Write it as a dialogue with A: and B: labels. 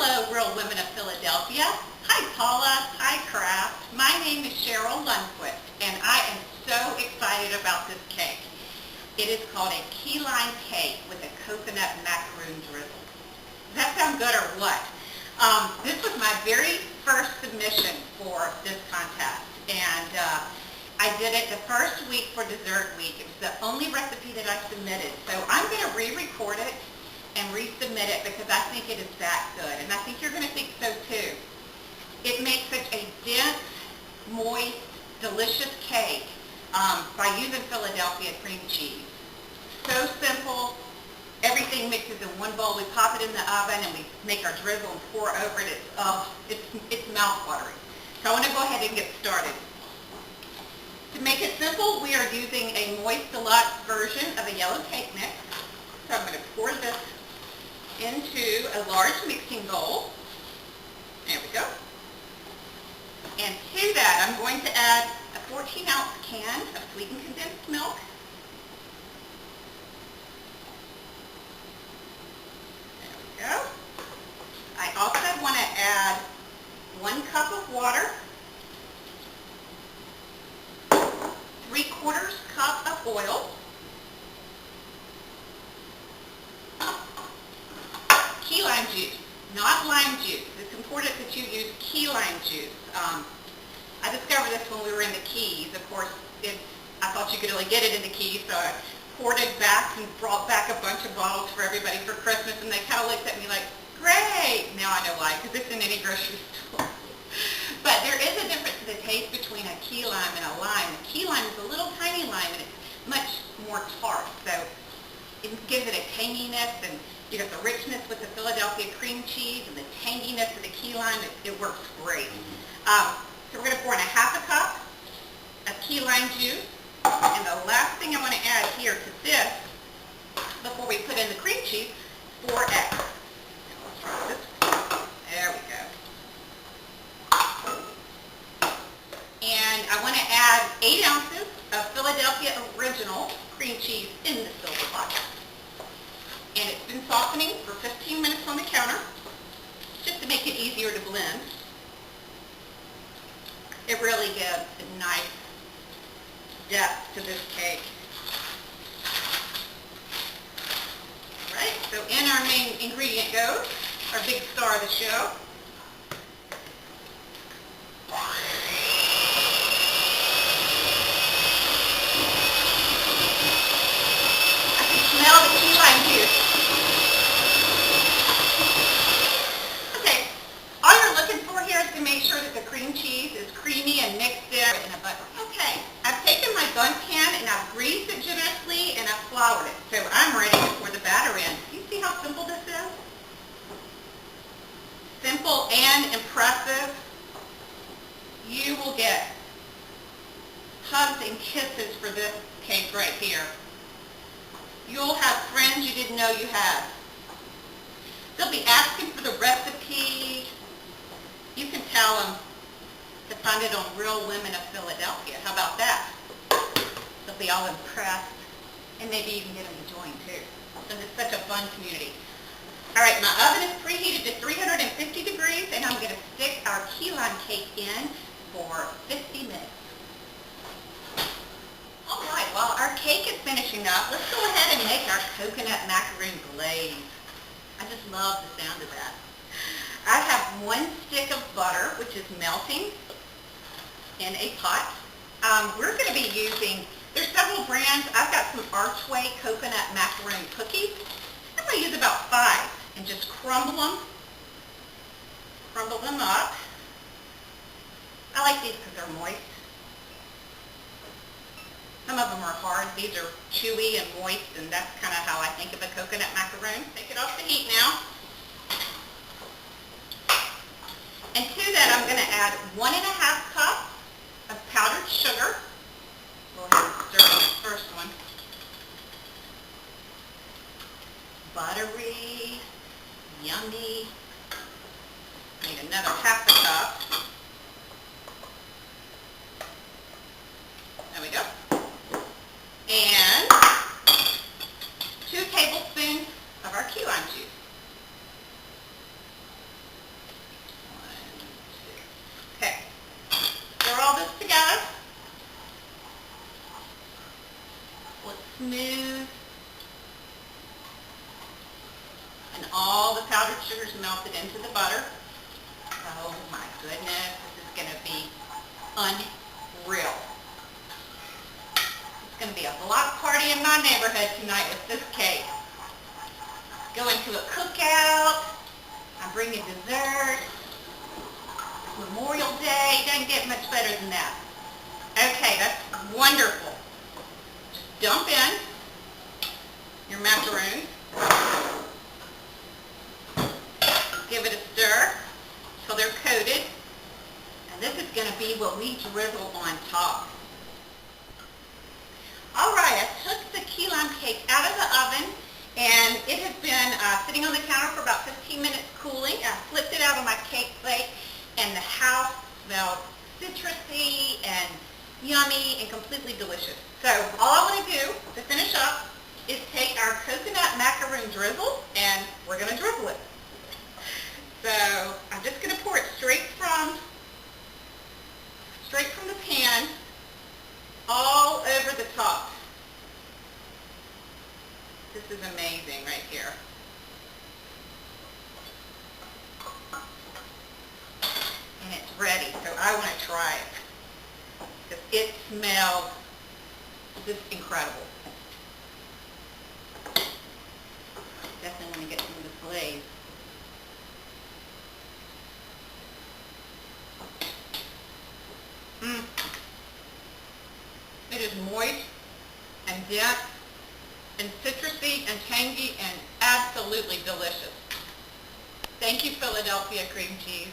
A: Hello, Real Women of Philadelphia. Hi, Paula. Hi, Kraft. My name is Cheryl Lundquist, and I am so excited about this cake. It is called a key lime cake with a coconut macaroon drizzle. Does that sound good or what? This was my very first submission for this contest, and I did it the first week for dessert week. It was the only recipe that I submitted, so I'm going to re-record it and resubmit it because I think it is that good, and I think you're going to think so too. It makes such a dense, moist, delicious cake by using Philadelphia cream cheese. So simple. Everything mixes in one bowl. We pop it in the oven and we make our drizzle and pour over it. It's mouth-watering. So I want to go ahead and get started. To make it simple, we are using a moist deluxe version of a yellow cake mix. So I'm going to pour this into a large mixing bowl. There we go. And to that, I'm going to add a 14-ounce can of sweetened condensed milk. There we go. I also want to add 1 cup of water, 3/4 cup of oil, key lime juice, not lime juice. It's important that you use key lime juice. I discovered this when we were in the Keys. Of course, I thought you could only get it in the Keys, so I poured it back and brought back a bunch of bottles for everybody for Christmas, and they kind of looked at me like, great! Now I know why, because it's in any grocery store. But there is a difference in the taste between a key lime and a lime. A key lime is a little tiny lime, and it's much more tart, so it gives it a tanginess, and you get the richness with the Philadelphia cream cheese and the tanginess of the key lime. It works great. So we're going to pour in a 1/2 cup of key lime juice. And the last thing I want to add here to this, before we put in the cream cheese, 4 eggs. There we go. And I want to add 8 ounces of Philadelphia Original cream cheese in the silver pot. And it's been softening for 15 minutes on the counter, just to make it easier to blend. It really gives a nice depth to this cake. All right, so in our main ingredient goes our big star of the show. I can smell the key lime juice. Okay, all you're looking for here is to make sure that the cream cheese is creamy and mixed in a butter. Okay, I've taken my bun pan and I've greased it generously and I've floured it. So I'm ready to pour the batter in. You see how simple this is? Simple and impressive. You will get hugs and kisses for this cake right here. You'll have friends you didn't know you had. They'll be asking for the recipe. You can tell them to find it on Real Women of Philadelphia. How about that? They'll be all impressed, and maybe even get them to join too. So it's such a fun community. All right, my oven is preheated to 350 degrees, and I'm going to stick our key lime cake in for 50 minutes. All right, while our cake is finishing up, let's go ahead and make our coconut macaroon glaze. I just love the sound of that. I have 1 stick of butter, which is melting in a pot. We're going to be using, there's several brands. I've got some Archway coconut macaroon cookies. I'm going to use about 5 and just crumble them up. I like these because they're moist. Some of them are hard. These are chewy and moist, and that's kind of how I think of a coconut macaroon. Take it off the heat now. And to that, I'm going to add 1.5 cups of powdered sugar. Go ahead and stir in this first one. Buttery, yummy. Need another 1/2 cup. There we go. And 2 tablespoons of our key lime juice. smooth. And all the powdered sugars melted into the butter. Oh my goodness, this is going to be unreal. It's going to be a block party in my neighborhood tonight with this cake. Going to a cookout. I'm bringing dessert. Memorial Day. Doesn't get much better than that. Okay, that's wonderful. Just dump in your macaroon. Give it a stir until they're coated. And this is going to be what we drizzle on top. Alright, I took the key lime cake out of the oven and it has been sitting on the counter for about 15 minutes cooling. I flipped it out on my cake plate and the house smelled citrusy and yummy and completely delicious. So all I want to do to finish up is take our coconut macaroon drizzle and we're going to drizzle it. So I'm just going to pour it straight from the pan all over the top. This is amazing right here. And it's ready, so I want to try it. Because it smells just incredible. Definitely want to get some of this glaze. It is moist and dense and citrusy and tangy and absolutely delicious. Thank you, Philadelphia cream cheese.